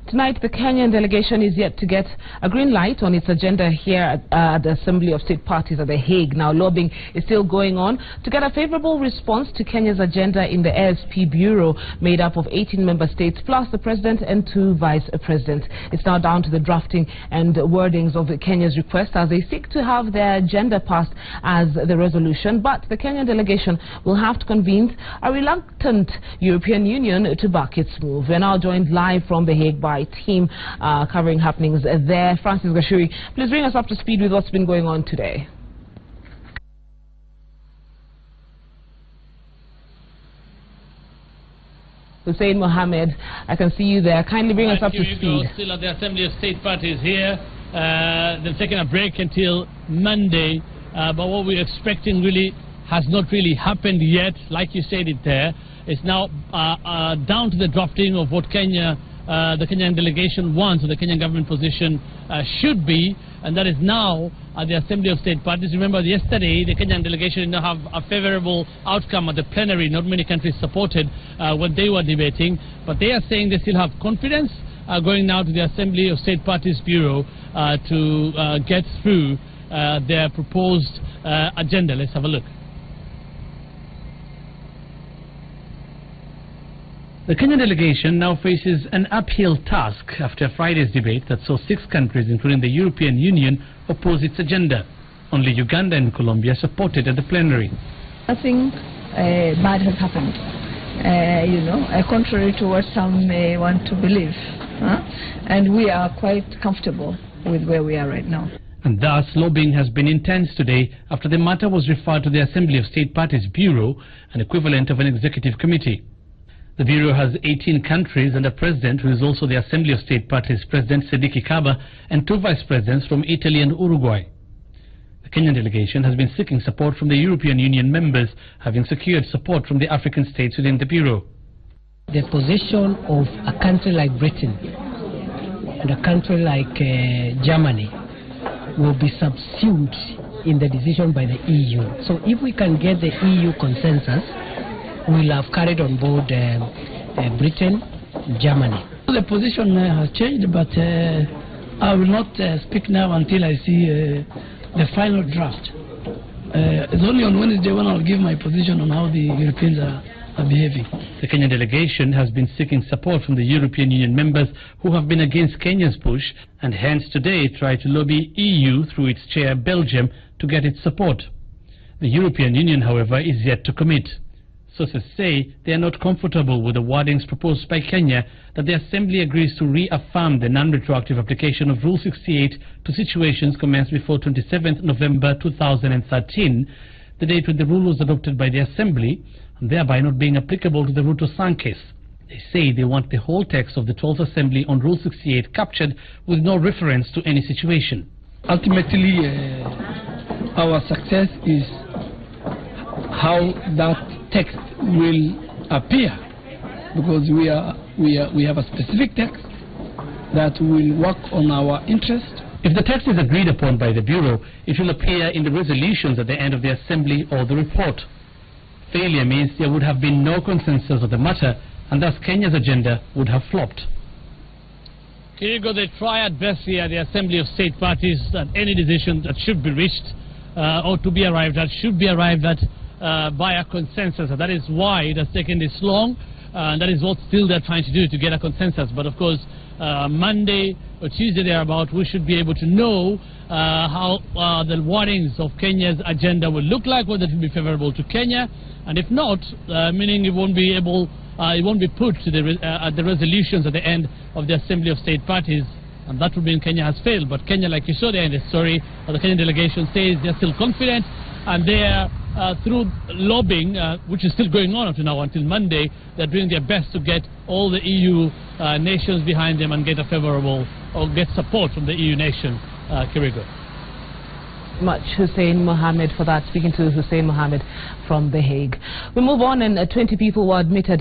Tonight, the Kenyan delegation is yet to get a green light on its agenda here at the Assembly of State Parties at The Hague. Now, lobbying is still going on to get a favorable response to Kenya's agenda in the ASP Bureau, made up of 18 member states plus the president and 2 vice presidents. It's now down to the drafting and wordings of Kenya's request as they seek to have their agenda passed as the resolution. But the Kenyan delegation will have to convince a reluctant European Union to back its move. We're now joined live from The Hague by team covering happenings there. Francis Gashuri, please bring us up to speed with what's been going on today. Hussein Mohammed, I can see you there. Kindly bring us up to speed. Still at the Assembly of State Parties here. They've taken a break until Monday, but what we're expecting really has not really happened yet. Like you said it there, it's now down to the drafting of what the Kenyan delegation wants, or the Kenyan government position should be, and that is now at the Assembly of State Parties. Remember, yesterday the Kenyan delegation did not have a favorable outcome at the plenary. Not many countries supported what they were debating, but they are saying they still have confidence going now to the Assembly of State Parties Bureau to get through their proposed agenda. Let's have a look. The Kenyan delegation now faces an uphill task after Friday's debate that saw 6 countries, including the European Union, oppose its agenda. Only Uganda and Colombia supported at the plenary. Nothing bad has happened, contrary to what some may want to believe. And we are quite comfortable with where we are right now. And thus, lobbying has been intense today after the matter was referred to the Assembly of State Parties Bureau, an equivalent of an executive committee. The Bureau has 18 countries and a president who is also the Assembly of State Parties President Sidiki Kaba, and 2 vice presidents from Italy and Uruguay. The Kenyan delegation has been seeking support from the European Union members, having secured support from the African states within the Bureau. The position of a country like Britain and a country like Germany will be subsumed in the decision by the EU. So if we can get the EU consensus, we'll have carried on board Britain, Germany. The position has changed, but I will not speak now until I see the final draft. It's only on Wednesday when I'll give my position on how the Europeans are behaving. The Kenyan delegation has been seeking support from the European Union members who have been against Kenya's push, and hence today try to lobby EU through its chair Belgium to get its support. The European Union, however, is yet to commit. Sources say they are not comfortable with the wordings proposed by Kenya that the Assembly agrees to reaffirm the non-retroactive application of Rule 68 to situations commenced before 27th November 2013, the date when the rule was adopted by the Assembly, and thereby not being applicable to the Ruto Sang case. They say they want the whole text of the 12th Assembly on Rule 68 captured with no reference to any situation. Ultimately, our success is how that text will appear, because we have a specific text that will work on our interest. If the text is agreed upon by the Bureau, it will appear in the resolutions at the end of the Assembly or the report. Failure means there would have been no consensus of the matter, and thus Kenya's agenda would have flopped. Kirigo, they try at best here at the Assembly of State Parties that any decision that should be reached or to be arrived at should be arrived at by a consensus. And that is why it has taken this long, and that is what still they're trying to do, to get a consensus. But of course, Monday or Tuesday thereabout, we should be able to know how the wordings of Kenya's agenda will look like, whether it will be favorable to Kenya, and if not, meaning it won't be able, it won't be put to the resolutions at the end of the Assembly of State Parties, and that would mean Kenya has failed. But Kenya, like you saw there in the story, the Kenyan delegation says they're still confident, and they are through lobbying, which is still going on up to now until Monday, they're doing their best to get all the EU nations behind them and get a favorable or get support from the EU nation. Kirigo. Much Hussein Mohammed for that. Speaking to Hussein Mohammed from The Hague. We move on, and 20 people were admitted